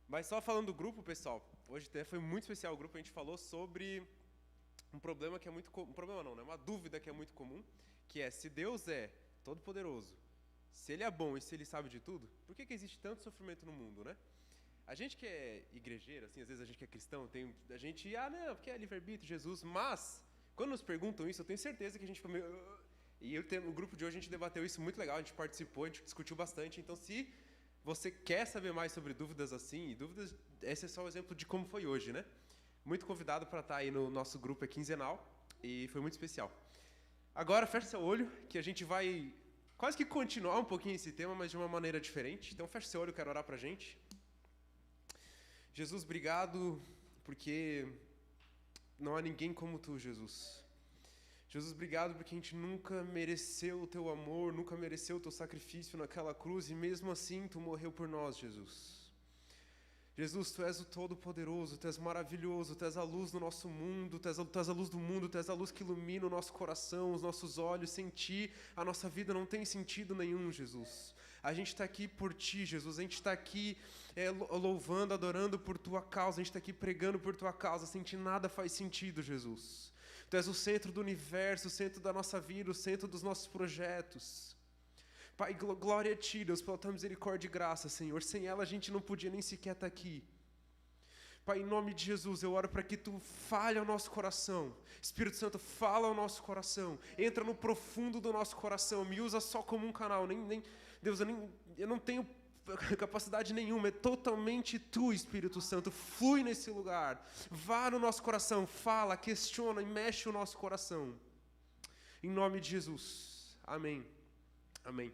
Mas só falando do grupo, pessoal, hoje até foi muito especial o grupo, a gente falou sobre um problema que é muito comum, um problema não, né? Uma dúvida que é muito comum, que é se Deus é todo-poderoso, se Ele é bom e se Ele sabe de tudo, por que existe tanto sofrimento no mundo, né? A gente que é igrejeiro, assim, às vezes a gente que é cristão, a gente, não, porque é livre-arbítrio, Jesus, mas quando nos perguntam isso, eu tenho certeza que a gente fica meio... E o grupo de hoje a gente debateu isso muito legal, a gente participou, a gente discutiu bastante, então se você quer saber mais sobre dúvidas assim, e dúvidas, esse é só um exemplo de como foi hoje, né? Muito convidado para estar aí no nosso grupo, é quinzenal, e foi muito especial. Agora, feche seu olho, que a gente vai quase que continuar um pouquinho esse tema, mas de uma maneira diferente. Então, feche seu olho, eu quero orar para a gente. Jesus, obrigado, porque não há ninguém como Tu, Jesus. Jesus, obrigado porque a gente nunca mereceu o Teu amor, nunca mereceu o Teu sacrifício naquela cruz, e mesmo assim Tu morreu por nós, Jesus. Jesus, Tu és o Todo-Poderoso, Tu és maravilhoso, Tu és a luz do nosso mundo, Tu és a luz do mundo, Tu és a luz que ilumina o nosso coração, os nossos olhos. Sem Ti, a nossa vida não tem sentido nenhum, Jesus. A gente está aqui por Ti, Jesus, a gente está aqui louvando, adorando por Tua causa, a gente está aqui pregando por Tua causa, sem Ti nada faz sentido, Jesus. Tu és o centro do universo, o centro da nossa vida, o centro dos nossos projetos. Pai, glória a Ti, Deus, pela Tua misericórdia e graça, Senhor. Sem ela a gente não podia nem sequer estar aqui. Pai, em nome de Jesus, eu oro para que Tu fale ao nosso coração. Espírito Santo, fala ao nosso coração. Entra no profundo do nosso coração. Me usa só como um canal. Deus, eu não tenho capacidade nenhuma. É totalmente Tu, Espírito Santo. Flui nesse lugar. Vá no nosso coração. Fala, questiona e mexe o nosso coração. Em nome de Jesus. Amém. Amém.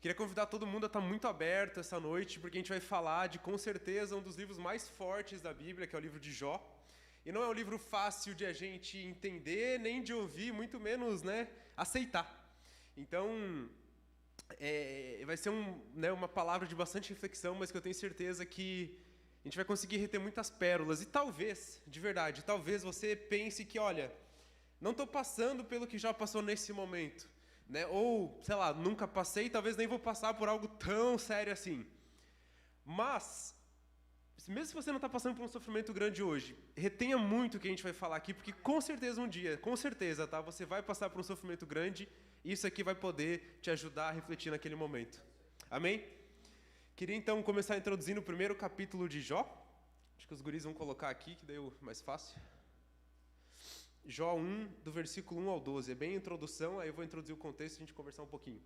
Queria convidar todo mundo a estar muito aberto essa noite, porque a gente vai falar de, com certeza, um dos livros mais fortes da Bíblia, que é o livro de Jó. E não é um livro fácil de a gente entender, nem de ouvir, muito menos, aceitar. Então, vai ser uma palavra de bastante reflexão, mas que eu tenho certeza que a gente vai conseguir reter muitas pérolas. E talvez, de verdade, talvez você pense que, olha, não estou passando pelo que Jó passou nesse momento. Ou, sei lá, nunca passei, talvez nem vou passar por algo tão sério assim. Mas, mesmo se você não está passando por um sofrimento grande hoje, retenha muito o que a gente vai falar aqui, porque com certeza um dia, com certeza, tá, você vai passar por um sofrimento grande, e isso aqui vai poder te ajudar a refletir naquele momento. Amém? Queria então começar introduzindo o primeiro capítulo de Jó. Acho que os guris vão colocar aqui, que daí é mais fácil. Jó 1, do versículo 1 ao 12. É bem a introdução, aí eu vou introduzir o contexto e a gente conversar um pouquinho.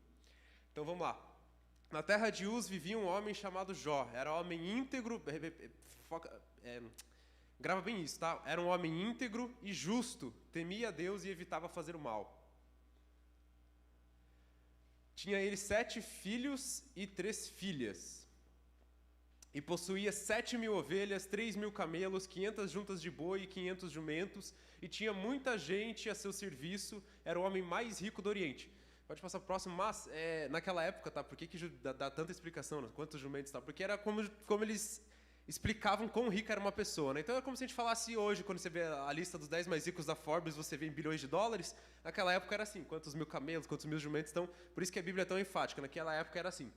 Então vamos lá. Na terra de Uz vivia um homem chamado Jó. Era um homem íntegro... grava bem isso, tá? Era um homem íntegro e justo, temia a Deus e evitava fazer o mal. Tinha ele 7 filhos e 3 filhas. E possuía 7.000 ovelhas, 3.000 camelos, 500 juntas de boi e 500 jumentos, e tinha muita gente a seu serviço, era o homem mais rico do Oriente. Pode passar para o próximo, mas naquela época, tá? Por que dá tanta explicação, né? Quantos jumentos, tá? Porque era como eles explicavam quão rica era uma pessoa, né? Então é como se a gente falasse hoje, quando você vê a lista dos 10 mais ricos da Forbes, você vê em bilhões de dólares. Naquela época era assim, quantos mil camelos, quantos mil jumentos, então, por isso que a Bíblia é tão enfática, naquela época era assim.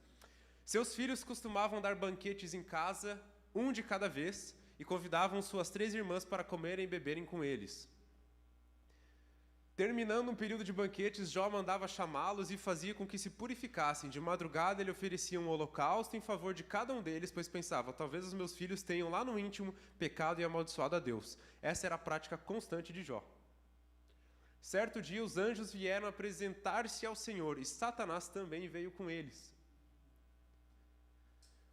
Seus filhos costumavam dar banquetes em casa, um de cada vez, e convidavam suas 3 irmãs para comerem e beberem com eles. Terminando um período de banquetes, Jó mandava chamá-los e fazia com que se purificassem. De madrugada ele oferecia um holocausto em favor de cada um deles, pois pensava, talvez os meus filhos tenham lá no íntimo pecado e amaldiçoado a Deus. Essa era a prática constante de Jó. Certo dia os anjos vieram apresentar-se ao Senhor, e Satanás também veio com eles.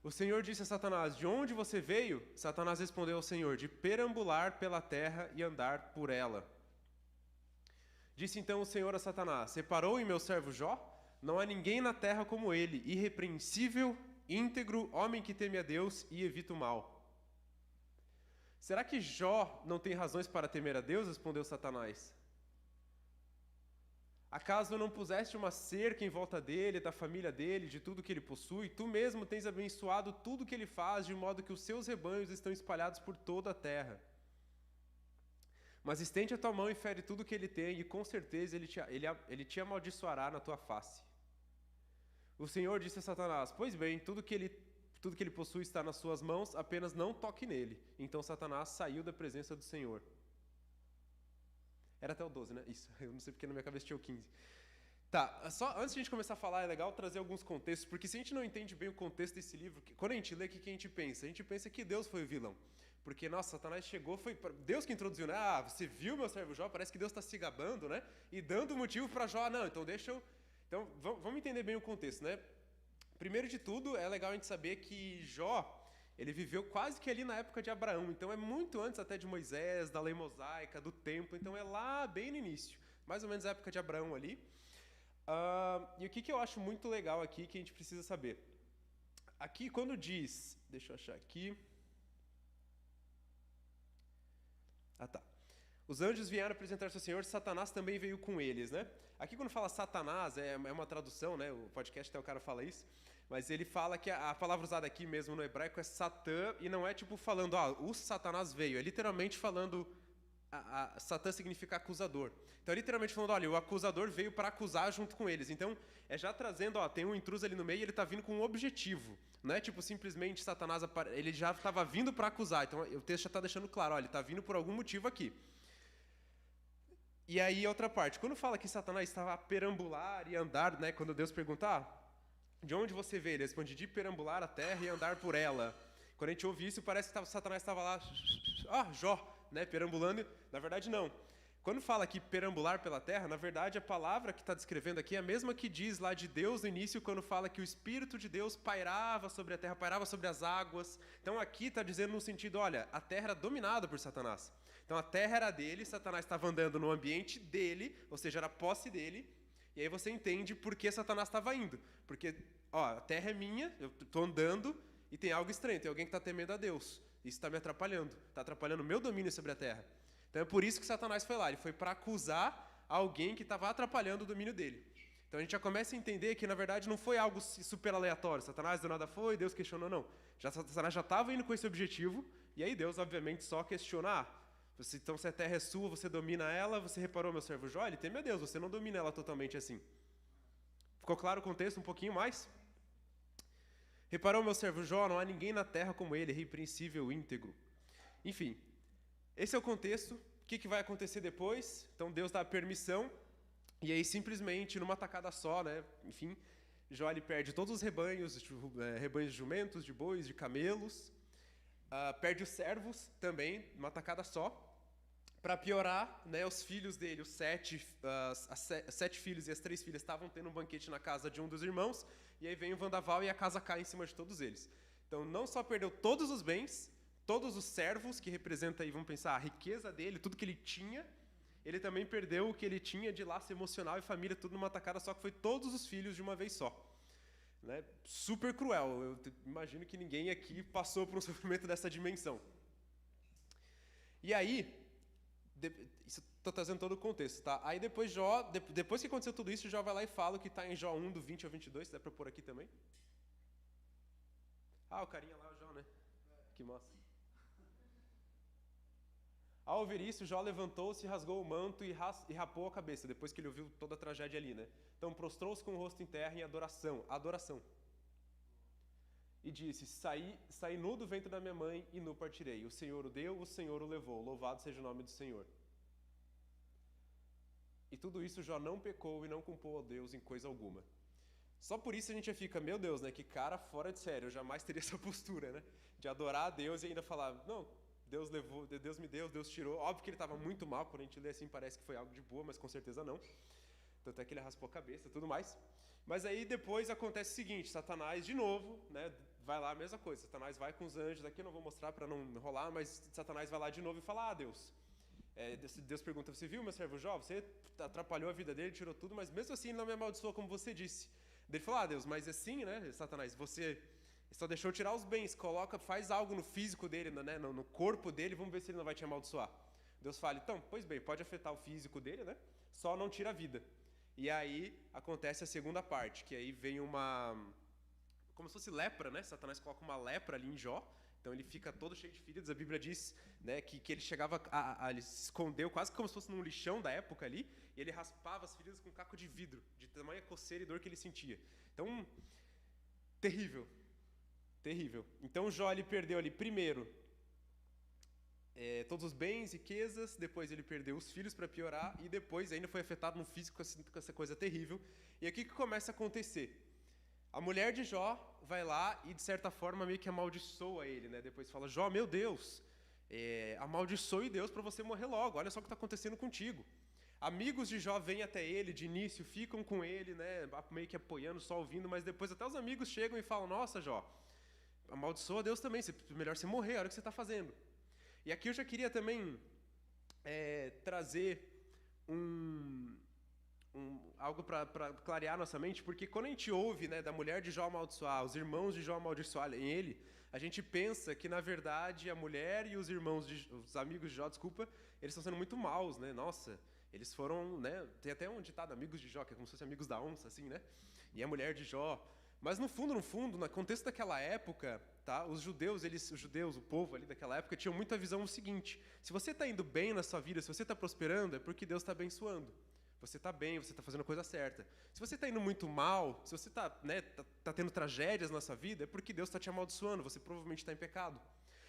O Senhor disse a Satanás, de onde você veio? Satanás respondeu ao Senhor, de perambular pela terra e andar por ela. Disse então o Senhor a Satanás, reparou em meu servo Jó? Não há ninguém na terra como ele, irrepreensível, íntegro, homem que teme a Deus e evita o mal. Será que Jó não tem razões para temer a Deus? Respondeu Satanás. Acaso não puseste uma cerca em volta dele, da família dele, de tudo que ele possui? Tu mesmo tens abençoado tudo que ele faz, de modo que os seus rebanhos estão espalhados por toda a terra. Mas estende a tua mão e fere tudo que ele tem, e com certeza ele te amaldiçoará na tua face. O Senhor disse a Satanás, pois bem, tudo que ele Tudo que ele possui está nas suas mãos, apenas não toque nele. Então Satanás saiu da presença do Senhor. Era até o 12, né? Isso, eu não sei porque na minha cabeça tinha o 15. Tá, só antes de a gente começar a falar, é legal trazer alguns contextos, porque se a gente não entende bem o contexto desse livro, quando a gente lê, o que a gente pensa? A gente pensa que Deus foi o vilão. Porque, nossa, Satanás chegou, foi Deus que introduziu, né? Ah, você viu meu servo Jó? Parece que Deus está se gabando, né? E dando motivo para Jó, não, então deixa eu... Então, vamos entender bem o contexto, né? Primeiro de tudo, é legal a gente saber que Jó, ele viveu quase que ali na época de Abraão, então é muito antes até de Moisés, da lei mosaica, do templo, então é lá bem no início, mais ou menos a época de Abraão ali. E o que eu acho muito legal aqui que a gente precisa saber? Aqui quando diz, deixa eu achar aqui. Tá. Os anjos vieram apresentar-se ao Senhor, Satanás também veio com eles, né? Aqui quando fala Satanás, é uma tradução, né? O podcast até o cara fala isso, mas ele fala que a palavra usada aqui mesmo no hebraico é Satã, e não é tipo falando, o Satanás veio, é literalmente falando, Satã significa acusador. Então é literalmente falando, olha, o acusador veio para acusar junto com eles. Então é já trazendo, tem um intruso ali no meio e ele está vindo com um objetivo. Não é tipo simplesmente Satanás, ele já estava vindo para acusar. Então o texto já está deixando claro, olha, ele está vindo por algum motivo aqui. E aí outra parte, quando fala que Satanás estava a perambular e andar, né, quando Deus pergunta, de onde você veio? Ele responde, de perambular a terra e andar por ela. Quando a gente ouve isso, parece que Satanás estava lá, Jó, né, perambulando. Na verdade, não. Quando fala aqui perambular pela terra, na verdade, a palavra que está descrevendo aqui é a mesma que diz lá de Deus no início, quando fala que o Espírito de Deus pairava sobre a terra, pairava sobre as águas. Então aqui está dizendo no sentido, olha, a terra era dominada por Satanás. Então a terra era dele, Satanás estava andando no ambiente dele, ou seja, era posse dele. E aí você entende por que Satanás estava indo. Porque, a terra é minha, eu estou andando e tem algo estranho, tem alguém que está temendo a Deus. Isso está me atrapalhando, está atrapalhando o meu domínio sobre a terra. Então é por isso que Satanás foi lá, ele foi para acusar alguém que estava atrapalhando o domínio dele. Então a gente já começa a entender que na verdade não foi algo super aleatório, Satanás do nada foi, Deus questionou, não. Satanás já estava indo com esse objetivo, e aí Deus obviamente só questiona, então se a terra é sua, você domina ela, você reparou meu servo Jó? Ele teme a Deus, você não domina ela totalmente assim. Ficou claro o contexto um pouquinho mais? Reparou meu servo Jó, não há ninguém na terra como ele, irrepreensível, íntegro. Enfim, esse é o contexto. O que vai acontecer depois? Então Deus dá a permissão, e aí simplesmente numa tacada só, né? Enfim, Jó ele perde todos os rebanhos, rebanhos de jumentos, de bois, de camelos, perde os servos também, numa tacada só. Para piorar, né, os filhos dele, os sete filhos e as 3 filhas estavam tendo um banquete na casa de um dos irmãos, e aí vem o vendaval e a casa cai em cima de todos eles. Então não só perdeu todos os bens, todos os servos, que representa aí, vamos pensar, a riqueza dele, tudo que ele tinha, ele também perdeu o que ele tinha de laço emocional e família, tudo numa tacada só, que foi todos os filhos de uma vez só. Né? Super cruel, eu imagino que ninguém aqui passou por um sofrimento dessa dimensão. E aí, estou trazendo todo o contexto, tá? Aí depois que aconteceu tudo isso, Jó vai lá e fala o que está em Jó 1, do 20 ao 22, dá para pôr aqui também? O carinha lá, o Jó, né? Que massa. Ao ouvir isso, Jó levantou-se, rasgou o manto e rapou a cabeça, depois que ele ouviu toda a tragédia ali, né? Então prostrou-se com o rosto em terra em adoração. E disse, saí nu do ventre da minha mãe e nu partirei. O Senhor o deu, o Senhor o levou. Louvado seja o nome do Senhor. E tudo isso Jó não pecou e não culpou a Deus em coisa alguma. Só por isso a gente já fica, meu Deus, né? Que cara fora de sério, eu jamais teria essa postura, né? De adorar a Deus e ainda falar, não, Deus levou, Deus me deu, Deus tirou. Óbvio que ele estava muito mal, quando a gente lê assim parece que foi algo de boa, mas com certeza não. Tanto é que ele raspou a cabeça e tudo mais. Mas aí depois acontece o seguinte, Satanás de novo, né? Vai lá a mesma coisa, Satanás vai com os anjos, aqui eu não vou mostrar para não enrolar, mas Satanás vai lá de novo e fala, Deus. Deus pergunta, você viu meu servo Jó? Você atrapalhou a vida dele, tirou tudo, mas mesmo assim ele não me amaldiçoou como você disse. Ele falou, Deus, mas assim, né, Satanás, você só deixou tirar os bens, faz algo no físico dele, né, no corpo dele, vamos ver se ele não vai te amaldiçoar. Deus fala, então, pois bem, pode afetar o físico dele, né, só não tira a vida. E aí acontece a segunda parte, que aí vem como se fosse lepra, né, Satanás coloca uma lepra ali em Jó, então ele fica todo cheio de feridas, a Bíblia diz, né, que ele chegava, ele se escondeu quase como se fosse num lixão da época ali, e ele raspava as feridas com um caco de vidro, de tamanha coceira e dor que ele sentia. Então, terrível. Terrível. Então Jó ele perdeu ali primeiro todos os bens, riquezas, depois ele perdeu os filhos para piorar e depois ainda foi afetado no físico com essa coisa terrível. E aqui que começa a acontecer. A mulher de Jó vai lá e de certa forma meio que amaldiçoa ele, né? Depois fala: Jó, meu Deus, amaldiçoe Deus para você morrer logo, olha só o que está acontecendo contigo. Amigos de Jó vêm até ele de início, ficam com ele, né? Meio que apoiando, só ouvindo, mas depois até os amigos chegam e falam: nossa, Jó, amaldiçoa Deus também, melhor você morrer, olha o que você está fazendo. E aqui eu já queria também trazer algo para clarear nossa mente, porque quando a gente ouve, né, da mulher de Jó amaldiçoar, os irmãos de Jó amaldiçoarem ele, a gente pensa que, na verdade, a mulher e os amigos de Jó, desculpa, eles estão sendo muito maus, né? Nossa, eles foram, né? Tem até um ditado, amigos de Jó, que é como se fossem amigos da onça, assim, né? E a mulher de Jó. Mas no fundo, no contexto daquela época, tá? Os judeus, o povo ali daquela época, tinham muita visão o seguinte: se você está indo bem na sua vida, se você está prosperando, é porque Deus está abençoando. Você está bem, você está fazendo a coisa certa. Se você está indo muito mal, se você está, né, tá tendo tragédias na sua vida, é porque Deus está te amaldiçoando, você provavelmente está em pecado.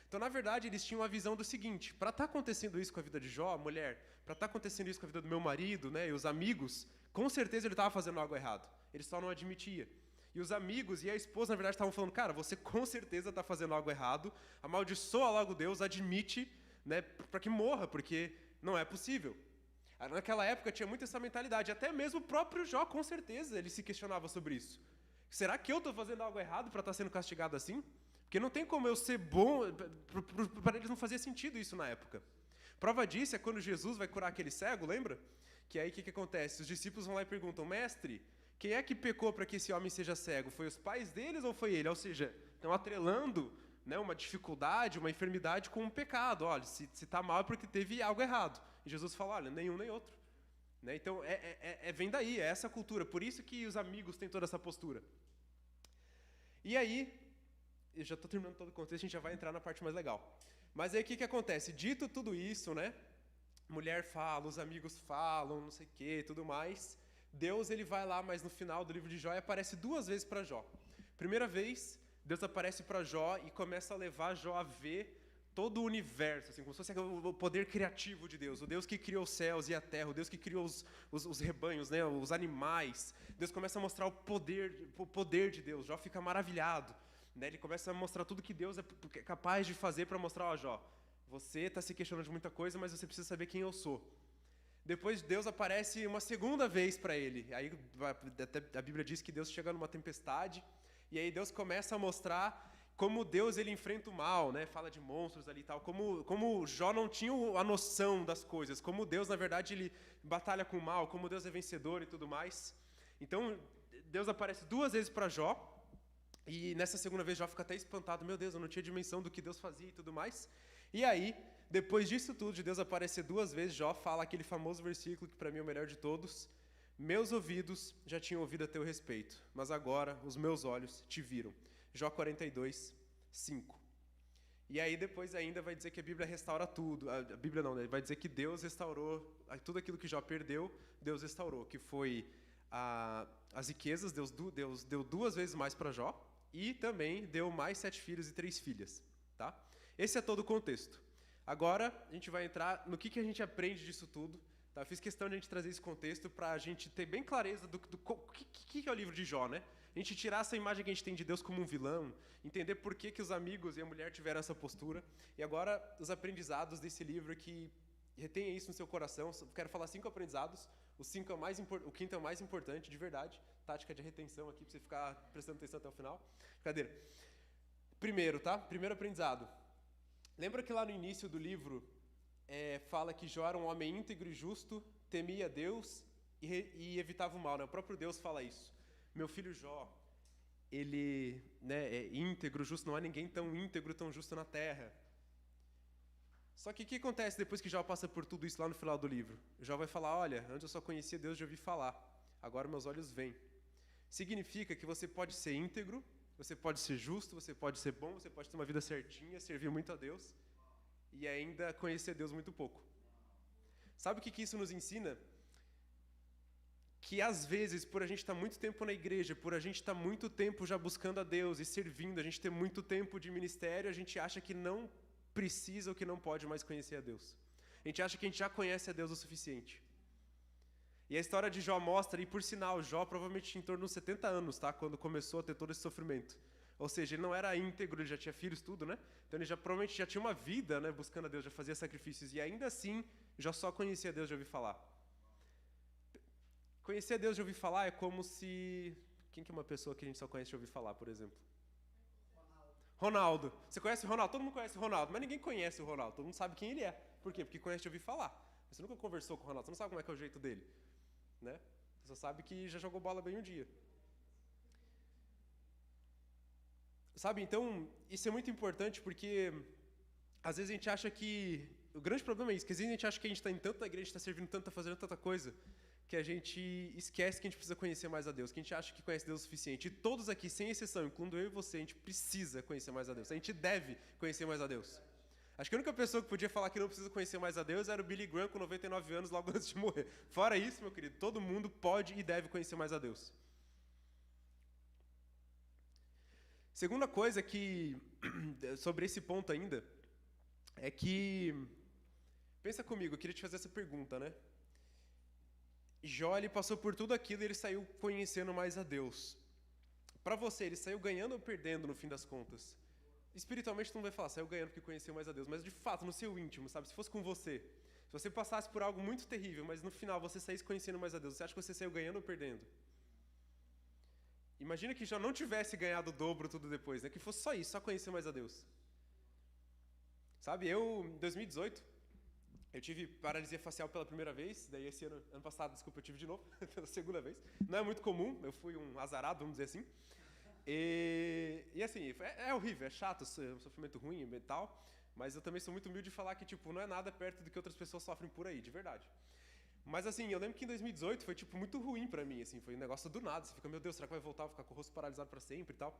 Então, na verdade, eles tinham a visão do seguinte: para estar acontecendo isso com a vida de Jó, a mulher, para estar acontecendo isso com a vida do meu marido, né, e os amigos, com certeza ele estava fazendo algo errado. Ele só não admitia. E os amigos e a esposa, na verdade, estavam falando: cara, você com certeza está fazendo algo errado, amaldiçoa logo Deus, admite, né, para que morra, porque não é possível. Naquela época tinha muito essa mentalidade, até mesmo o próprio Jó, com certeza, ele se questionava sobre isso. Será que eu estou fazendo algo errado para estar sendo castigado assim? Porque não tem como eu ser bom, para eles não fazia sentido isso na época. Prova disso é quando Jesus vai curar aquele cego, lembra? Que aí o que acontece? Os discípulos vão lá e perguntam: mestre, quem é que pecou para que esse homem seja cego? Foi os pais deles ou foi ele? Ou seja, estão atrelando, né, uma dificuldade, uma enfermidade com um pecado. Olha, se está mal é porque teve algo errado. E Jesus fala: olha, nenhum nem outro. Né? Então, vem daí, é essa cultura. Por isso que os amigos têm toda essa postura. E aí, eu já estou terminando todo o contexto, a gente já vai entrar na parte mais legal. Mas aí o que acontece? Dito tudo isso, né? Mulher fala, os amigos falam, não sei o que, tudo mais. Deus ele vai lá, mas no final do livro de Jó, e aparece 2 vezes para Jó. Primeira vez, Deus aparece para Jó e começa a levar Jó a ver todo o universo, assim, como se fosse o poder criativo de Deus, o Deus que criou os céus e a terra, o Deus que criou os rebanhos, né, os animais. Deus começa a mostrar o poder de Deus. Jó fica maravilhado, né? Ele começa a mostrar tudo que Deus é capaz de fazer para mostrar: ó, Jó, você está se questionando de muita coisa, mas você precisa saber quem eu sou. Depois Deus aparece uma segunda vez para ele. Aí até a Bíblia diz que Deus chega numa tempestade, e aí Deus começa a mostrar como Deus ele enfrenta o mal, né? Fala de monstros ali e tal, como Jó não tinha a noção das coisas, como Deus, na verdade, ele batalha com o mal, como Deus é vencedor e tudo mais. Então, Deus aparece 2 vezes para Jó, e nessa segunda vez Jó fica até espantado: meu Deus, eu não tinha dimensão do que Deus fazia e tudo mais. E aí, depois disso tudo, de Deus aparecer 2 vezes, Jó fala aquele famoso versículo que para mim é o melhor de todos: meus ouvidos já tinham ouvido a teu respeito, mas agora os meus olhos te viram. Jó 42, 5. E aí depois ainda vai dizer que a Bíblia restaura tudo. A Bíblia não, né? Vai dizer que Deus restaurou tudo aquilo que Jó perdeu, Deus restaurou, que foi as riquezas. Deus deu 2 vezes mais para Jó e também deu mais 7 filhos e 3 filhas. Tá? Esse é todo o contexto. Agora a gente vai entrar no que a gente aprende disso tudo. Tá? Eu fiz questão de a gente trazer esse contexto para a gente ter bem clareza do que é o livro de Jó, né? A gente tirar essa imagem que a gente tem de Deus como um vilão, entender por que os amigos e a mulher tiveram essa postura. E agora, os aprendizados desse livro, que retenha isso no seu coração. Quero falar 5 aprendizados. O 5º é o mais importante, de verdade. Tática de retenção aqui, para você ficar prestando atenção até o final. Brincadeira. Primeiro, tá? Primeiro aprendizado. Lembra que lá no início do livro, fala que Jó era um homem íntegro e justo, temia Deus e evitava o mal, né? O próprio Deus fala isso. Meu filho Jó, ele, né, é íntegro, justo, não há ninguém tão íntegro, tão justo na terra. Só que o que acontece depois que Jó passa por tudo isso lá no final do livro? Jó vai falar: olha, antes eu só conhecia Deus de ouvir falar, agora meus olhos veem. Significa que você pode ser íntegro, você pode ser justo, você pode ser bom, você pode ter uma vida certinha, servir muito a Deus e ainda conhecer Deus muito pouco. Sabe o que isso nos ensina? que às vezes, por a gente estar muito tempo na igreja, por a gente estar muito tempo já buscando a Deus e servindo, a gente ter muito tempo de ministério, a gente acha que não precisa ou que não pode mais conhecer a Deus. A gente acha que a gente já conhece a Deus o suficiente. E a história de Jó mostra, e por sinal, Jó provavelmente tinha em torno de uns 70 anos, tá? Quando começou a ter todo esse sofrimento. Ou seja, ele não era íntegro, ele já tinha filhos, tudo, né? Então ele provavelmente já tinha uma vida, né, buscando a Deus, já fazia sacrifícios. E ainda assim, já só conhecia Deus de ouvir falar. Conhecer a Deus de ouvir falar é como se... Quem que é uma pessoa que a gente só conhece de ouvir falar, por exemplo? Ronaldo. Você conhece o Ronaldo? Todo mundo conhece o Ronaldo, mas ninguém conhece o Ronaldo. Todo mundo sabe quem ele é. Por quê? Porque conhece de ouvir falar. Você nunca conversou com o Ronaldo, você não sabe como é que é o jeito dele. Né? Você só sabe que já jogou bola bem um dia. Sabe, então, isso é muito importante porque às vezes a gente acha que... O grande problema é isso, que às vezes a gente acha que a gente está em tanta igreja, está servindo tanto, está fazendo tanta coisa, que a gente esquece que a gente precisa conhecer mais a Deus, que a gente acha que conhece Deus o suficiente. E todos aqui, sem exceção, incluindo eu e você, a gente precisa conhecer mais a Deus. A gente deve conhecer mais a Deus. Acho que a única pessoa que podia falar que não precisa conhecer mais a Deus era o Billy Graham, com 99 anos, logo antes de morrer. Fora isso, meu querido, todo mundo pode e deve conhecer mais a Deus. Segunda coisa que, sobre esse ponto ainda, é que, pensa comigo, eu queria te fazer essa pergunta, né? Jó, ele passou por tudo aquilo e ele saiu conhecendo mais a Deus. Para você, ele saiu ganhando ou perdendo no fim das contas? Espiritualmente tu não vai falar, saiu ganhando porque conheceu mais a Deus, mas de fato, no seu íntimo, sabe? Se fosse com você, se você passasse por algo muito terrível, mas no final você saísse conhecendo mais a Deus, você acha que você saiu ganhando ou perdendo? Imagina que já não tivesse ganhado o dobro tudo depois, né? Que fosse só isso, só conhecer mais a Deus. Sabe, eu, em 2018, eu tive paralisia facial pela primeira vez, daí esse ano passado, desculpa, eu tive de novo, pela segunda vez. Não é muito comum, eu fui um azarado, vamos dizer assim. E assim, é horrível, é chato, é um sofrimento ruim e tal, mas eu também sou muito humilde de falar que, tipo, não é nada perto do que outras pessoas sofrem por aí, de verdade. Mas assim, eu lembro que em 2018 foi, tipo, muito ruim pra mim, assim, foi um negócio do nada, você fica, meu Deus, será que vai voltar, vou ficar com o rosto paralisado pra sempre e tal.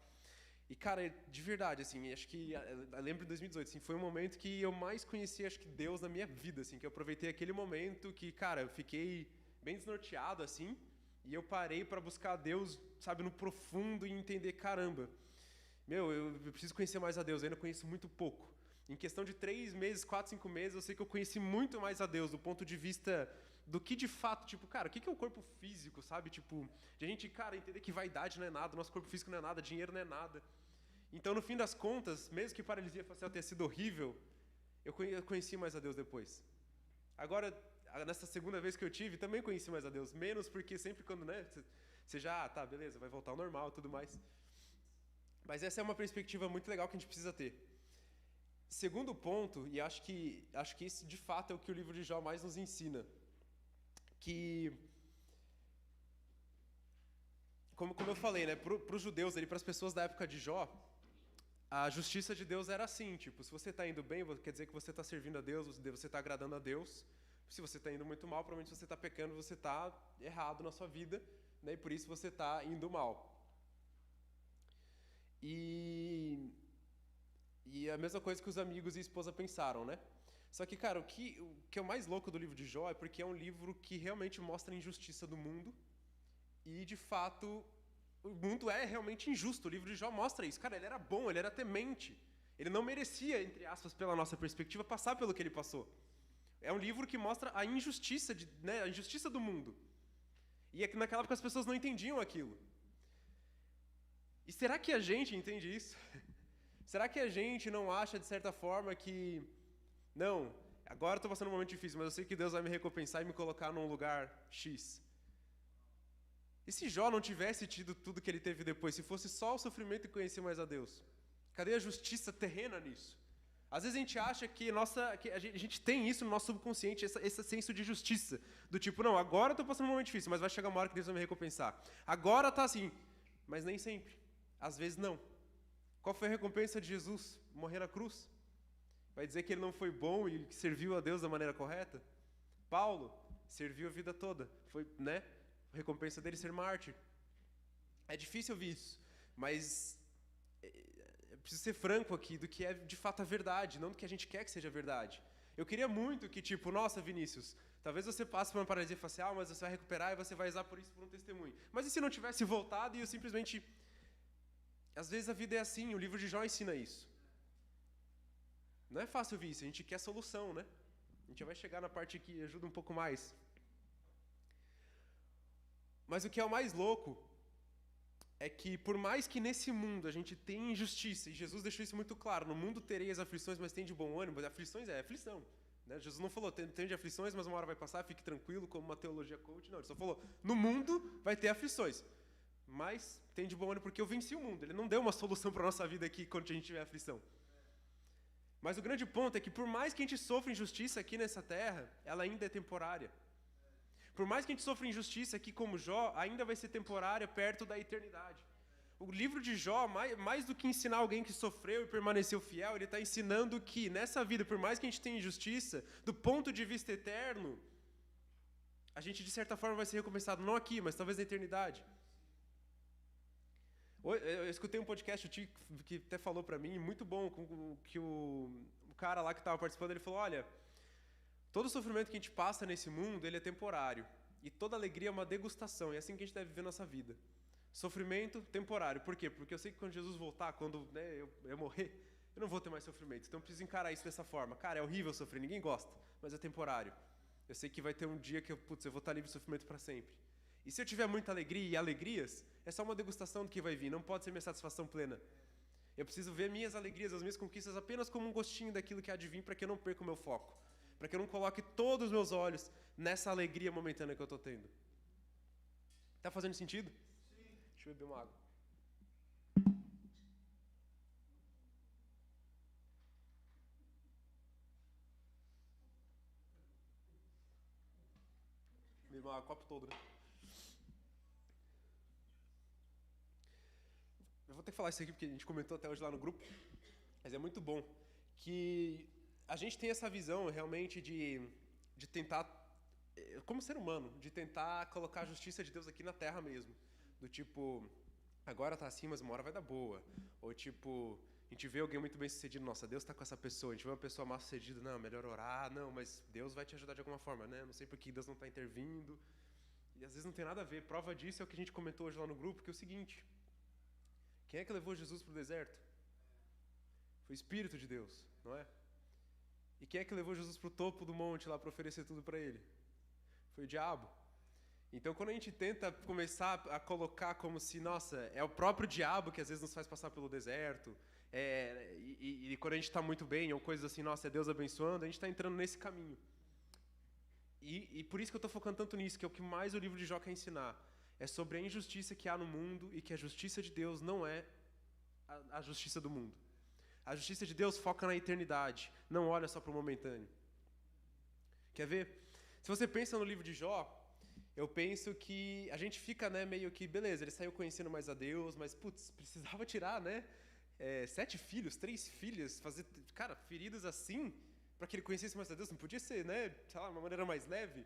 E, cara, de verdade, assim, acho que, eu lembro de 2018, assim, foi um momento que eu mais conheci, acho que, Deus na minha vida, assim, que eu aproveitei aquele momento que, cara, eu fiquei bem desnorteado, assim, e eu parei pra buscar a Deus, sabe, no profundo e entender, caramba, meu, eu preciso conhecer mais a Deus, eu ainda conheço muito pouco. Em questão de 3 meses, 4, 5 meses, eu sei que eu conheci muito mais a Deus, do ponto de vista do que de fato, tipo, cara, o que é o corpo físico, sabe? Tipo, de a gente, cara, entender que vaidade não é nada, nosso corpo físico não é nada, dinheiro não é nada. Então, no fim das contas, mesmo que paralisia facial tenha sido horrível, eu conheci mais a Deus depois. Agora, nessa segunda vez que eu tive, também conheci mais a Deus, menos porque sempre quando, né, você já, tá, beleza, vai voltar ao normal e tudo mais. Mas essa é uma perspectiva muito legal que a gente precisa ter. Segundo ponto, e acho que esse de fato é o que o livro de Jó mais nos ensina, que, como eu falei, né, para os judeus, para as pessoas da época de Jó, a justiça de Deus era assim, tipo, se você está indo bem, quer dizer que você está servindo a Deus, você está agradando a Deus. Se você está indo muito mal, provavelmente você está pecando, você está errado na sua vida, né, e por isso você está indo mal. E a mesma coisa que os amigos e a esposa pensaram, né? Só que, cara, o que é o mais louco do livro de Jó é porque é um livro que realmente mostra a injustiça do mundo e, de fato, o mundo é realmente injusto. O livro de Jó mostra isso. Cara, ele era bom, ele era temente. Ele não merecia, entre aspas, pela nossa perspectiva, passar pelo que ele passou. É um livro que mostra a injustiça, a injustiça do mundo. E é que naquela época as pessoas não entendiam aquilo. E será que a gente entende isso? Será que a gente não acha, de certa forma, que... Não, agora eu estou passando um momento difícil, mas eu sei que Deus vai me recompensar e me colocar num lugar X. E se Jó não tivesse tido tudo que ele teve depois, se fosse só o sofrimento e conhecer mais a Deus? Cadê a justiça terrena nisso? Às vezes a gente acha que a gente tem isso no nosso subconsciente, esse senso de justiça. Do tipo, não, agora eu estou passando um momento difícil, mas vai chegar uma hora que Deus vai me recompensar. Agora está assim, mas nem sempre. Às vezes não. Qual foi a recompensa de Jesus? Morrer na cruz? Vai dizer que ele não foi bom e que serviu a Deus da maneira correta? Paulo serviu a vida toda. Foi, né? A recompensa dele ser mártir. É difícil ouvir isso, mas eu preciso ser franco aqui do que é de fato a verdade, não do que a gente quer que seja a verdade. Eu queria muito que, tipo, nossa, Vinícius, talvez você passe por uma paralisia facial, mas você vai recuperar e você vai usar por isso por um testemunho. Mas e se não tivesse voltado e eu simplesmente... Às vezes a vida é assim, o livro de Jó ensina isso. Não é fácil ouvir isso, a gente quer solução, né? A gente vai chegar na parte que ajuda um pouco mais. Mas o que é o mais louco é que por mais que nesse mundo a gente tenha injustiça, e Jesus deixou isso muito claro, no mundo tereis aflições, mas tem de bom ânimo, aflições é aflição. Né? Jesus não falou, tem de aflições, mas uma hora vai passar, fique tranquilo, como uma teologia coach. Não, ele só falou, no mundo vai ter aflições, mas tem de bom ânimo porque eu venci o mundo. Ele não deu uma solução para a nossa vida aqui quando a gente tiver aflição. Mas o grande ponto é que por mais que a gente sofra injustiça aqui nessa terra, ela ainda é temporária. Por mais que a gente sofra injustiça aqui como Jó, ainda vai ser temporária perto da eternidade. O livro de Jó, mais do que ensinar alguém que sofreu e permaneceu fiel, ele está ensinando que nessa vida, por mais que a gente tenha injustiça, do ponto de vista eterno, a gente de certa forma vai ser recompensado, não aqui, mas talvez na eternidade. Eu escutei um podcast, o Tico, que até falou para mim, muito bom, que o cara lá que estava participando, ele falou, olha, todo sofrimento que a gente passa nesse mundo, ele é temporário. E toda alegria é uma degustação, e é assim que a gente deve viver nossa vida. Sofrimento temporário. Por quê? Porque eu sei que quando Jesus voltar, quando eu morrer, eu não vou ter mais sofrimento. Então eu preciso encarar isso dessa forma. Cara, é horrível sofrer, ninguém gosta, mas é temporário. Eu sei que vai ter um dia que eu vou estar livre de sofrimento para sempre. E se eu tiver muita alegria e alegrias, é só uma degustação do que vai vir, não pode ser minha satisfação plena. Eu preciso ver minhas alegrias, as minhas conquistas apenas como um gostinho daquilo que há de vir para que eu não perca o meu foco. Para que eu não coloque todos os meus olhos nessa alegria momentânea que eu estou tendo. Tá fazendo sentido? Sim. Deixa eu beber uma água. Beber uma água, copo todo, né? Eu vou ter que falar isso aqui porque a gente comentou até hoje lá no grupo, mas é muito bom que a gente tem essa visão realmente de tentar, como ser humano, de tentar colocar a justiça de Deus aqui na terra mesmo. Do tipo, agora tá assim, mas uma hora vai dar boa. Ou tipo, a gente vê alguém muito bem sucedido, nossa, Deus tá com essa pessoa. A gente vê uma pessoa mal sucedida, não, melhor orar, não, mas Deus vai te ajudar de alguma forma, né? Não sei por que Deus não tá intervindo. E às vezes não tem nada a ver. Prova disso é o que a gente comentou hoje lá no grupo, que é o seguinte, quem é que levou Jesus pro deserto? Foi o Espírito de Deus, não é? E quem é que levou Jesus para o topo do monte lá para oferecer tudo para ele? Foi o diabo. Então, quando a gente tenta começar a colocar como se, nossa, é o próprio diabo que às vezes nos faz passar pelo deserto, e quando a gente está muito bem, ou coisas assim, nossa, é Deus abençoando, a gente está entrando nesse caminho. E por isso que eu estou focando tanto nisso, que é o que mais o livro de Jó quer ensinar. É sobre a injustiça que há no mundo e que a justiça de Deus não é a justiça do mundo. A justiça de Deus foca na eternidade, não olha só para o momentâneo. Quer ver? Se você pensa no livro de Jó, eu penso que a gente fica, né, meio que, beleza, ele saiu conhecendo mais a Deus, mas, precisava tirar, né, 7 filhos, 3 filhas, fazer, cara, feridas assim, para que ele conhecesse mais a Deus, não podia ser, né, sei lá, uma maneira mais leve.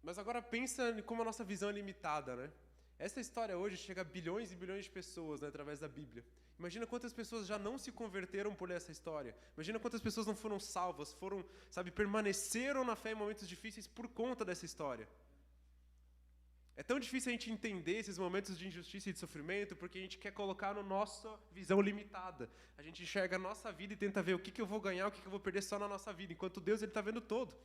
Mas agora pensa como a nossa visão é limitada, né? Essa história hoje chega a bilhões e bilhões de pessoas, né, através da Bíblia. Imagina quantas pessoas já não se converteram por essa história. Imagina quantas pessoas não foram salvas, permaneceram na fé em momentos difíceis por conta dessa história. É tão difícil a gente entender esses momentos de injustiça e de sofrimento porque a gente quer colocar na nossa visão limitada. A gente enxerga a nossa vida e tenta ver o que eu vou ganhar, o que eu vou perder só na nossa vida, enquanto Deus está vendo todo.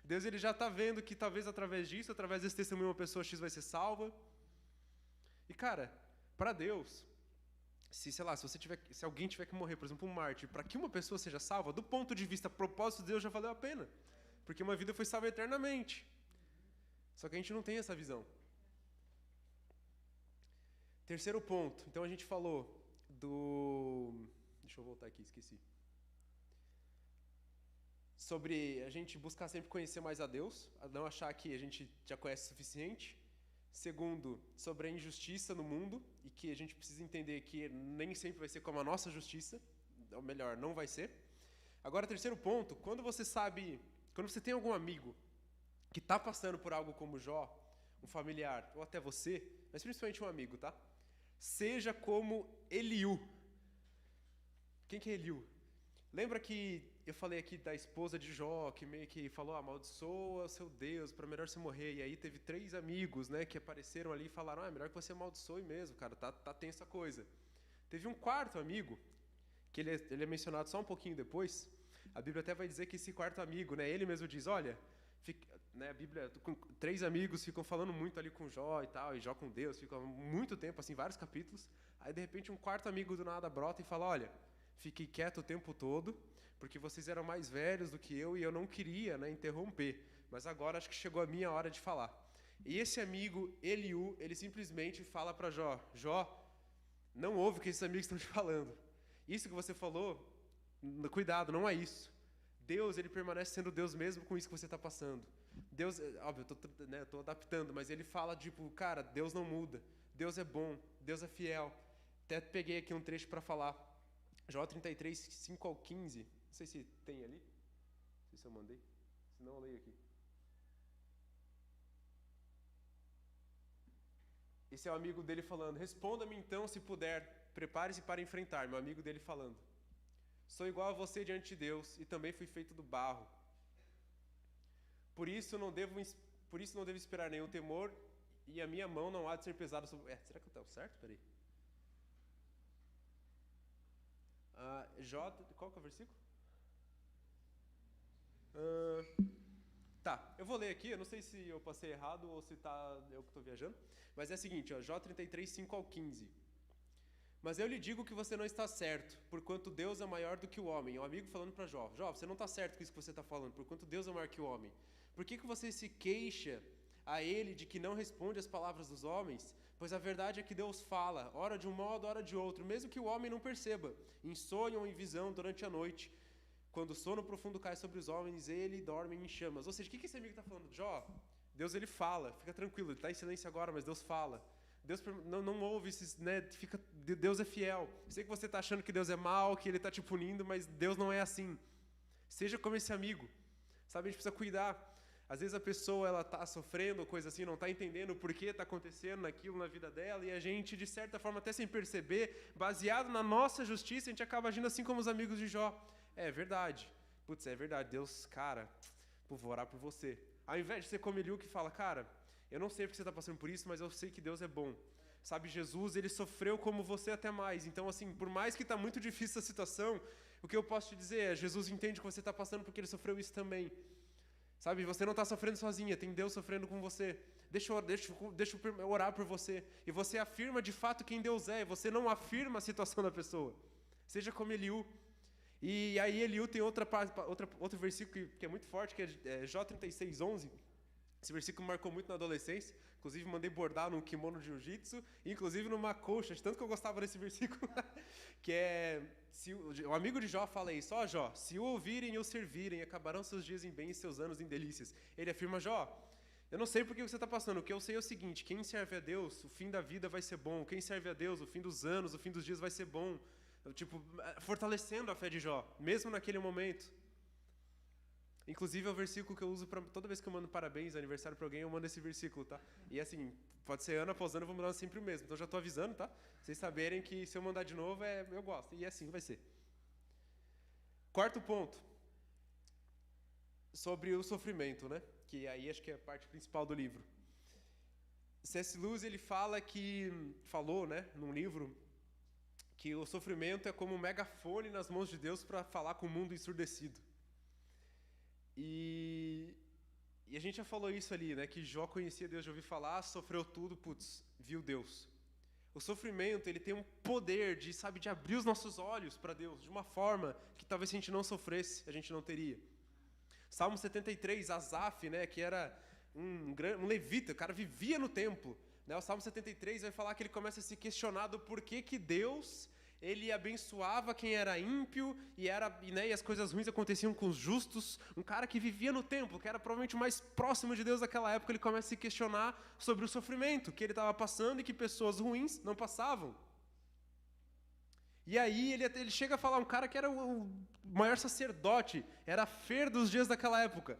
Deus ele já está vendo que talvez através disso, através desse testemunho, uma pessoa X vai ser salva. E cara, para Deus, se alguém tiver que morrer, por exemplo, um mártir, para que uma pessoa seja salva, do ponto de vista propósito de Deus já valeu a pena. Porque uma vida foi salva eternamente. Só que a gente não tem essa visão. Terceiro ponto. Então a gente falou do... Deixa eu voltar aqui, esqueci. Sobre a gente buscar sempre conhecer mais a Deus, a não achar que a gente já conhece o suficiente. Segundo, sobre a injustiça no mundo e que a gente precisa entender que nem sempre vai ser como a nossa justiça, ou melhor, não vai ser. Agora, terceiro ponto, quando você tem algum amigo que está passando por algo como Jó, um familiar, ou até você, mas principalmente um amigo, tá? Seja como Eliú. Quem que é Eliú? Lembra que eu falei aqui da esposa de Jó, que meio que falou, amaldiçoa o seu Deus, para melhor você morrer. E aí teve 3 amigos, né, que apareceram ali e falaram, é melhor que você amaldiçoe mesmo, cara, tá tensa a coisa. Teve um 4º amigo, que ele é mencionado só um pouquinho depois. A Bíblia até vai dizer que esse 4º amigo, né, ele mesmo diz, olha, né, a Bíblia, 3 amigos ficam falando muito ali com Jó e tal, e Jó com Deus, ficam muito tempo, assim, vários capítulos. Aí, de repente, um 4º amigo do nada brota e fala, olha, fiquei quieto o tempo todo, porque vocês eram mais velhos do que eu e eu não queria, né, interromper. Mas agora acho que chegou a minha hora de falar. E esse amigo, Eliú, ele simplesmente fala para Jó, Jó, não ouve o que esses amigos estão te falando. Isso que você falou, cuidado, não é isso. Deus, ele permanece sendo Deus mesmo com isso que você está passando. Deus, óbvio, eu tô adaptando, mas ele fala, tipo, cara, Deus não muda. Deus é bom, Deus é fiel. Até peguei aqui um trecho para falar. Jó 33, 5 ao 15. Não sei se tem ali. Não sei se eu mandei. Se não, eu leio aqui. Esse é o amigo dele falando. Responda-me então, se puder. Prepare-se para enfrentar. Meu amigo dele falando. Sou igual a você diante de Deus e também fui feito do barro. Por isso não devo esperar nenhum temor e a minha mão não há de ser pesada sobre... será que eu estou certo? Peraí. Qual que é o versículo? Tá, eu vou ler aqui, eu não sei se eu passei errado ou se eu que estou viajando, mas é o seguinte, Jó 33, 5 ao 15. Mas eu lhe digo que você não está certo, porquanto Deus é maior do que o homem. É um amigo falando para Jó, Jó, você não está certo com isso que você está falando, porquanto Deus é maior que o homem. Por que você se queixa a ele de que não responde às palavras dos homens? Pois a verdade é que Deus fala, ora de um modo, ora de outro, mesmo que o homem não perceba, em sonho ou em visão durante a noite. Quando o sono profundo cai sobre os homens, ele dorme em chamas. Ou seja, o que esse amigo está falando? Jó, Deus ele fala, fica tranquilo, ele está em silêncio agora, mas Deus fala. Deus não ouve esses, né? Deus é fiel. Eu sei que você está achando que Deus é mau, que Ele está te punindo, mas Deus não é assim. Seja como esse amigo. Sabe, a gente precisa cuidar. Às vezes a pessoa ela está sofrendo, coisa assim, não está entendendo o porquê está acontecendo aquilo na vida dela, e a gente, de certa forma, até sem perceber, baseado na nossa justiça, a gente acaba agindo assim como os amigos de Jó. É verdade. Putz, é verdade. Deus, cara, vou orar por você. Ao invés de ser como Eliú que fala, cara, eu não sei porque você está passando por isso, mas eu sei que Deus é bom. Sabe, Jesus, ele sofreu como você até mais. Então, assim, por mais que está muito difícil a situação, o que eu posso te dizer é, Jesus entende que você está passando porque ele sofreu isso também. Sabe, você não está sofrendo sozinha, tem Deus sofrendo com você. Deixa eu orar por você. E você afirma de fato quem Deus é, você não afirma a situação da pessoa. Seja como Eliú. E aí Eliú tem outro versículo que é muito forte, que é Jó 36, 11. Esse versículo me marcou muito na adolescência. Inclusive, mandei bordar num kimono de jiu-jitsu, inclusive numa coxa, de tanto que eu gostava desse versículo, que é, o amigo de Jó fala isso, Jó, se o ouvirem e o servirem, acabarão seus dias em bem e seus anos em delícias. Ele afirma, Jó, eu não sei por que você está passando, o que eu sei é o seguinte, quem serve a Deus, o fim da vida vai ser bom, quem serve a Deus, o fim dos anos, o fim dos dias vai ser bom. Tipo, fortalecendo a fé de Jó, mesmo naquele momento. Inclusive é o versículo que eu uso toda vez que eu mando parabéns, aniversário pra alguém, eu mando esse versículo, tá? E assim, pode ser ano após ano, eu vou mandar sempre o mesmo. Então já tô avisando, tá? Vocês saberem que se eu mandar de novo, eu gosto. E assim vai ser. 4º ponto. Sobre o sofrimento, né? Que aí acho que é a parte principal do livro. C.S. Lewis, ele falou, né, num livro, que o sofrimento é como um megafone nas mãos de Deus para falar com o mundo ensurdecido. E a gente já falou isso ali, né? Que Jó conhecia Deus de ouvir falar, sofreu tudo, viu Deus. O sofrimento, ele tem um poder de abrir os nossos olhos para Deus, de uma forma que talvez se a gente não sofresse, a gente não teria. Salmo 73, Asaf, né? Que era um levita, o cara vivia no templo. Né? O Salmo 73 vai falar que ele começa a se questionar do porquê que Deus... ele abençoava quem era ímpio e as coisas ruins aconteciam com os justos. Um cara que vivia no templo, que era provavelmente o mais próximo de Deus naquela época, ele começa a se questionar sobre o sofrimento que ele estava passando e que pessoas ruins não passavam. E aí ele chega a falar, um cara que era o maior sacerdote, era a Fer dos dias daquela época,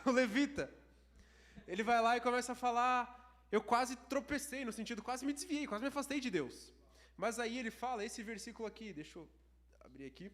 o levita. Ele vai lá e começa a falar, eu quase tropecei, no sentido, quase me desviei, quase me afastei de Deus. Mas aí ele fala, esse versículo aqui, deixa eu abrir aqui.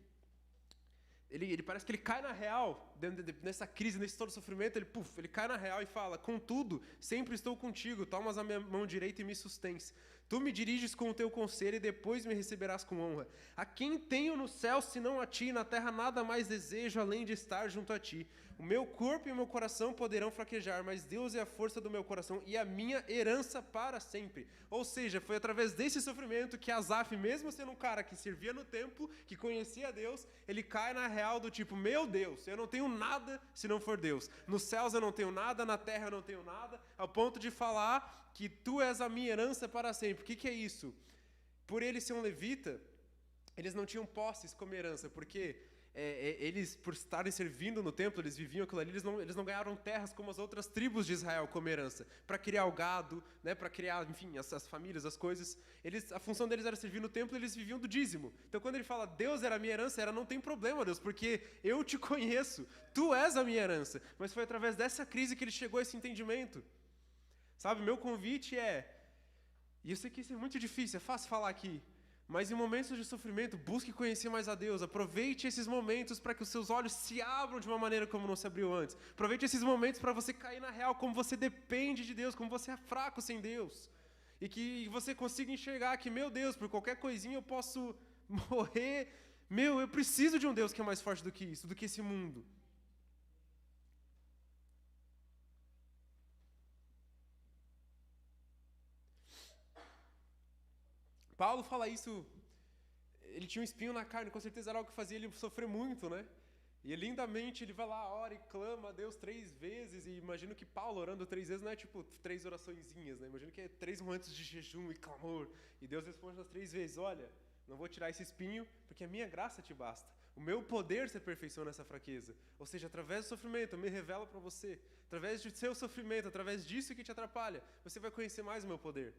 ele parece que ele cai na real, nessa crise, nesse todo sofrimento, ele cai na real e fala: contudo, sempre estou contigo, tomas a minha mão direita e me sustens. Tu me diriges com o teu conselho e depois me receberás com honra. A quem tenho no céu senão a ti, na terra nada mais desejo além de estar junto a ti. O meu corpo e o meu coração poderão fraquejar, mas Deus é a força do meu coração e a minha herança para sempre. Ou seja, foi através desse sofrimento que Asaf, mesmo sendo um cara que servia no templo, que conhecia Deus, ele cai na real do tipo: meu Deus, eu não tenho nada se não for Deus. Nos céus eu não tenho nada, na terra eu não tenho nada, ao ponto de falar que tu és a minha herança para sempre. O que é isso? Por ele ser um levita, eles não tinham posses como herança, porque eles, por estarem servindo no templo, eles viviam aquilo ali, eles não ganharam terras como as outras tribos de Israel como herança, para criar o gado, né, para criar, enfim, as famílias, as coisas. A função deles era servir no templo, eles viviam do dízimo. Então, quando ele fala, Deus era a minha herança, não tem problema, Deus, porque eu te conheço, tu és a minha herança. Mas foi através dessa crise que ele chegou a esse entendimento. Sabe, meu convite e eu sei que isso é muito difícil, é fácil falar aqui, mas em momentos de sofrimento, busque conhecer mais a Deus. Aproveite esses momentos para que os seus olhos se abram de uma maneira como não se abriu antes. Aproveite esses momentos para você cair na real, como você depende de Deus, como você é fraco sem Deus. E que você consiga enxergar que, meu Deus, por qualquer coisinha eu posso morrer. Eu preciso de um Deus que é mais forte do que isso, do que esse mundo. Paulo fala isso, ele tinha um espinho na carne, com certeza era algo que fazia ele sofrer muito, né? E lindamente ele vai lá, ora e clama a Deus 3 vezes, e imagino que Paulo orando 3 vezes não é tipo 3 oraçõezinhas, né? Imagino que é 3 momentos de jejum e clamor, e Deus responde as 3 vezes: olha, não vou tirar esse espinho, porque a minha graça te basta. O meu poder se aperfeiçoa nessa fraqueza. Ou seja, através do sofrimento, eu me revelo para você. Através do seu sofrimento, através disso que te atrapalha, você vai conhecer mais o meu poder.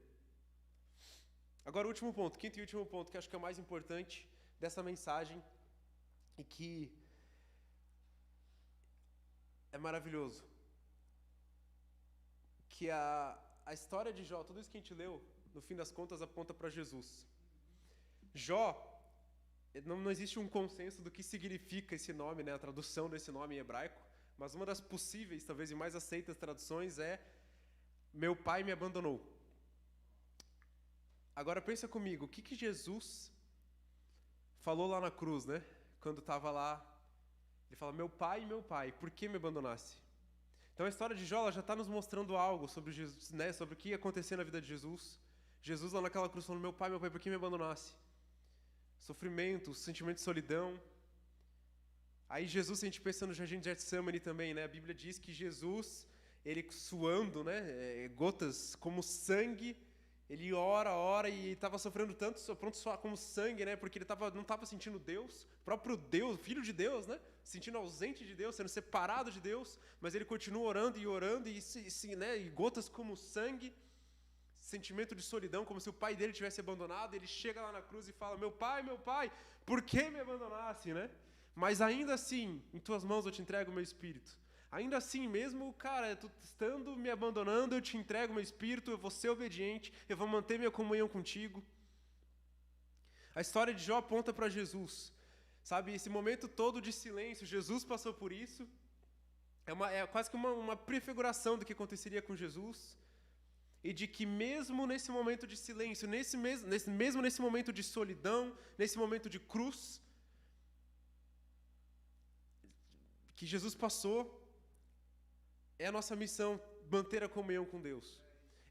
Agora, o último ponto, quinto e último ponto, que acho que é o mais importante dessa mensagem e que é maravilhoso. Que a história de Jó, tudo isso que a gente leu, no fim das contas, aponta para Jesus. Jó, não existe um consenso do que significa esse nome, né, a tradução desse nome em hebraico, mas uma das possíveis, talvez e mais aceitas traduções é: meu pai me abandonou. Agora pensa comigo, o que Jesus falou lá na cruz, né? Quando estava lá, ele fala: meu pai, por que me abandonasse? Então a história de Jó já está nos mostrando algo sobre Jesus, né? Sobre o que ia acontecer na vida de Jesus. Jesus lá naquela cruz falando: meu pai, por que me abandonasse? Sofrimento, sentimento de solidão. Aí Jesus, se a gente pensa no jardim de Getsemane também, né? A Bíblia diz que Jesus, ele suando, né? Gotas como sangue, ele ora e estava sofrendo tanto, pronto suar como sangue, né? Porque ele não estava sentindo Deus, próprio Deus, Filho de Deus, né? Sentindo ausente de Deus, sendo separado de Deus, mas ele continua orando, né? E gotas como sangue, sentimento de solidão, como se o pai dele tivesse abandonado. Ele chega lá na cruz e fala: meu pai, por que me abandonasse, né? Mas ainda assim, em tuas mãos eu te entrego o meu espírito. Ainda assim, mesmo, cara, tu estando me abandonando, eu te entrego o meu espírito, eu vou ser obediente, eu vou manter minha comunhão contigo. A história de Jó aponta para Jesus, sabe? Esse momento todo de silêncio, Jesus passou por isso. É quase que uma prefiguração do que aconteceria com Jesus. E de que mesmo nesse momento de silêncio, mesmo nesse momento de solidão, nesse momento de cruz, que Jesus passou, é a nossa missão manter a comunhão com Deus.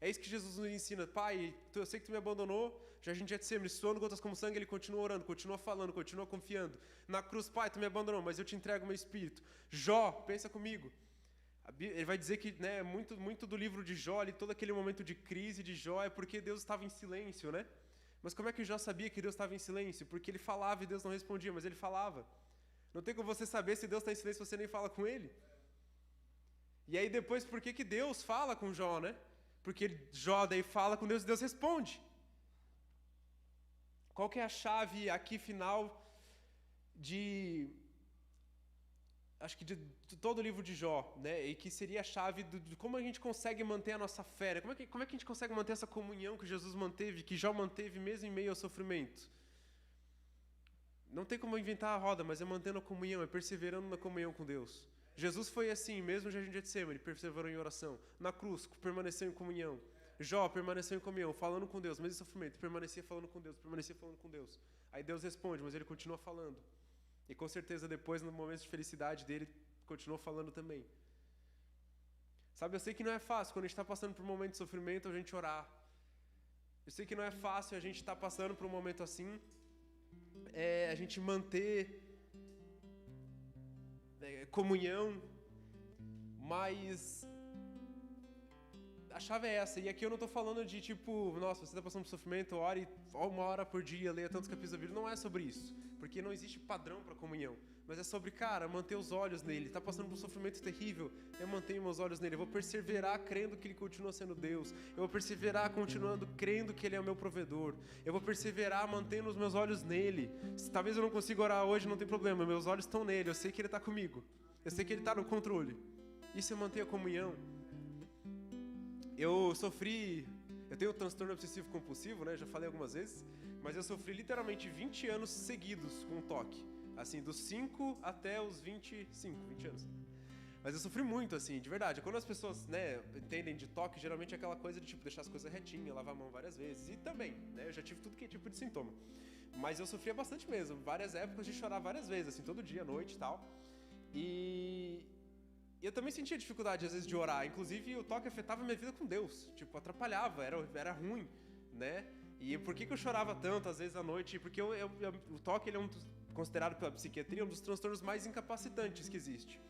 É isso que Jesus nos ensina. Pai, eu sei que tu me abandonou, já a gente já te sempre, suando gotas como sangue, ele continua orando, continua falando, continua confiando. Na cruz, pai, tu me abandonou, mas eu te entrego o meu espírito. Jó, pensa comigo. Ele vai dizer que, né, muito do livro de Jó, ali, todo aquele momento de crise de Jó, é porque Deus estava em silêncio, né? Mas como é que Jó sabia que Deus estava em silêncio? Porque ele falava e Deus não respondia, mas ele falava. Não tem como você saber se Deus está em silêncio se você nem fala com ele. E aí depois, por que Deus fala com Jó, né? Porque Jó daí fala com Deus e Deus responde. Qual que é a chave aqui final acho que de todo o livro de Jó, né? E que seria a chave de como a gente consegue manter a nossa fé, né? Como é que a gente consegue manter essa comunhão que Jesus manteve, que Jó manteve mesmo em meio ao sofrimento? Não tem como inventar a roda, mas é mantendo a comunhão, é perseverando na comunhão com Deus. Jesus foi assim, mesmo no jardim de Getsemane, perseverou em oração. Na cruz, permaneceu em comunhão. Jó permaneceu em comunhão, falando com Deus, mesmo em sofrimento, permanecia falando com Deus, permanecia falando com Deus. Aí Deus responde, mas ele continua falando. E com certeza depois, no momento de felicidade dele, continuou falando também. Sabe, eu sei que não é fácil, quando a gente está passando por um momento de sofrimento, a gente orar. Eu sei que não é fácil a gente estar passando por um momento assim, a gente manter comunhão, mas a chave é essa. E aqui eu não estou falando de tipo, nossa, você está passando por sofrimento, ore 1 hora por dia, leia tantos capítulos da Bíblia. Não é sobre isso, porque não existe padrão para comunhão. Mas é sobre, cara, manter os olhos nele. Está passando por um sofrimento terrível, eu mantenho meus olhos nele. Eu vou perseverar crendo que ele continua sendo Deus. Eu vou perseverar continuando crendo que ele é o meu provedor. Eu vou perseverar mantendo os meus olhos nele. Talvez eu não consiga orar hoje, não tem problema. Meus olhos estão nele, eu sei que ele está comigo. Eu sei que ele está no controle. Isso é manter a comunhão. Eu tenho transtorno obsessivo compulsivo, né? Já falei algumas vezes. Mas eu sofri literalmente 20 anos seguidos com toque. Assim, dos 5 até os 20 anos. Mas eu sofri muito, assim, de verdade. Quando as pessoas, né, entendem de toque, geralmente é aquela coisa de, tipo, deixar as coisas retinhas, lavar a mão várias vezes. E também, né, eu já tive tudo que é tipo de sintoma. Mas eu sofria bastante mesmo. Várias épocas de chorar várias vezes, assim, todo dia, à noite e tal. E eu também sentia dificuldade, às vezes, de orar. Inclusive, o toque afetava a minha vida com Deus. Tipo, atrapalhava, era ruim, né? E por que eu chorava tanto, às vezes, à noite? Porque o toque, ele é considerado pela psiquiatria um dos transtornos mais incapacitantes que existe,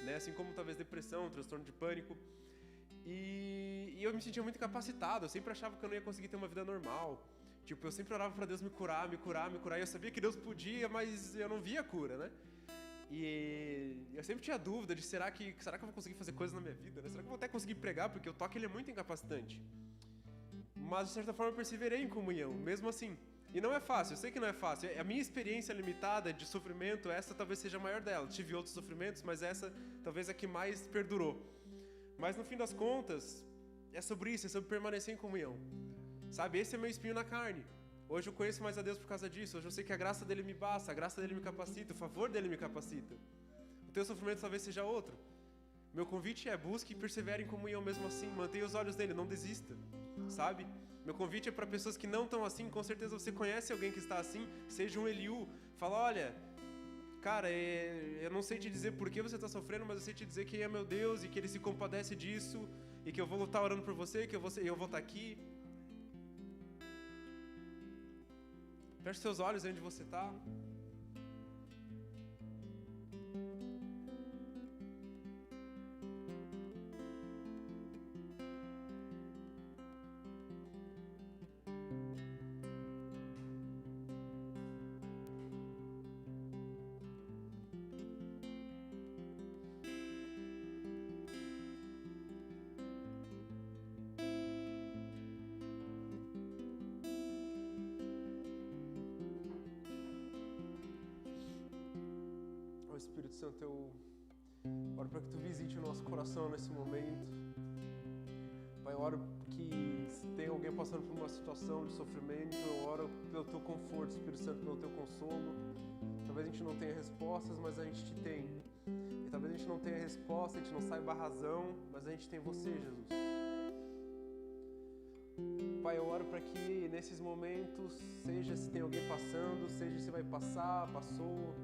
né? Assim como talvez depressão, transtorno de pânico. E eu me sentia muito incapacitado, eu sempre achava que eu não ia conseguir ter uma vida normal. Tipo, eu sempre orava para Deus me curar, e eu sabia que Deus podia, mas eu não via a cura, né? E eu sempre tinha dúvida de será que eu vou conseguir fazer coisas na minha vida, né? Será que eu vou até conseguir pregar, porque o toque ele é muito incapacitante. Mas de certa forma eu perseverei em comunhão, mesmo assim. E não é fácil, eu sei que não é fácil. A minha experiência limitada de sofrimento, essa talvez seja a maior dela. Tive outros sofrimentos, mas essa talvez é a que mais perdurou. Mas no fim das contas, é sobre isso, é sobre permanecer em comunhão. Sabe, esse é meu espinho na carne. Hoje eu conheço mais a Deus por causa disso. Hoje eu sei que a graça dele me basta, a graça dele me capacita, o favor dele me capacita. O teu sofrimento talvez seja outro. Meu convite é busque e persevere em comunhão mesmo assim. Mantenha os olhos nele, não desista. Sabe? Meu convite é para pessoas que não estão assim. Com certeza você conhece alguém que está assim. Seja um Eliú. Fala, olha, cara, eu não sei te dizer por que você está sofrendo, mas eu sei te dizer quem é meu Deus e que Ele se compadece disso e que eu vou estar orando por você, que eu vou estar aqui. Feche seus olhos onde você está. Espírito Santo, eu oro para que Tu visite o nosso coração nesse momento. Pai, eu oro que se tem alguém passando por uma situação de sofrimento, eu oro pelo Teu conforto, Espírito Santo, pelo Teu consolo. Talvez a gente não tenha respostas, mas a gente te tem. E talvez a gente não tenha resposta, a gente não saiba a razão, mas a gente tem Você, Jesus. Pai, eu oro para que nesses momentos, seja se tem alguém passando, seja se vai passar, passou,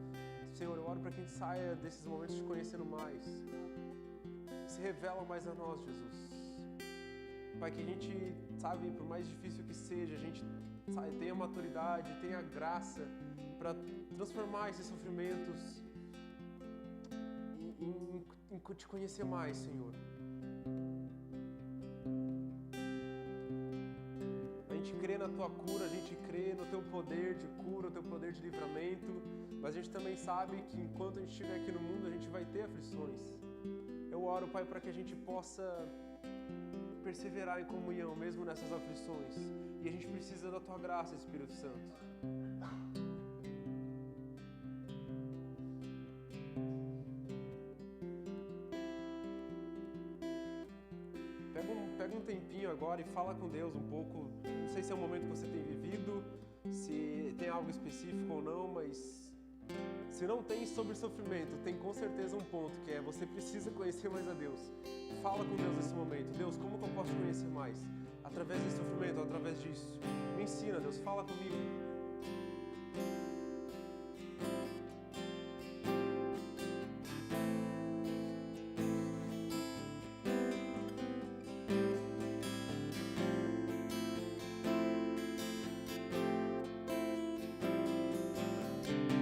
Senhor, eu oro para que a gente saia desses momentos te conhecendo mais. Se revela mais a nós, Jesus. Pai, que a gente, sabe, por mais difícil que seja, a gente, sabe, tenha maturidade, tenha graça para transformar esses sofrimentos em te conhecer mais, Senhor. A gente crê na Tua cura, a gente crê no Teu poder de cura, no Teu poder de livramento, mas a gente também sabe que enquanto a gente estiver aqui no mundo, a gente vai ter aflições. Eu oro, Pai, para que a gente possa perseverar em comunhão, mesmo nessas aflições. E a gente precisa da Tua graça, Espírito Santo. Pega um tempinho agora e fala com Deus um pouco. Não sei se é o momento que você tem vivido, se tem algo específico ou não, mas Se não tem sobre sofrimento, tem com certeza um ponto, que é você precisa conhecer mais a Deus. Fala com Deus nesse momento. Deus, como que eu posso conhecer mais? Através desse sofrimento, através disso. Me ensina, Deus, fala comigo.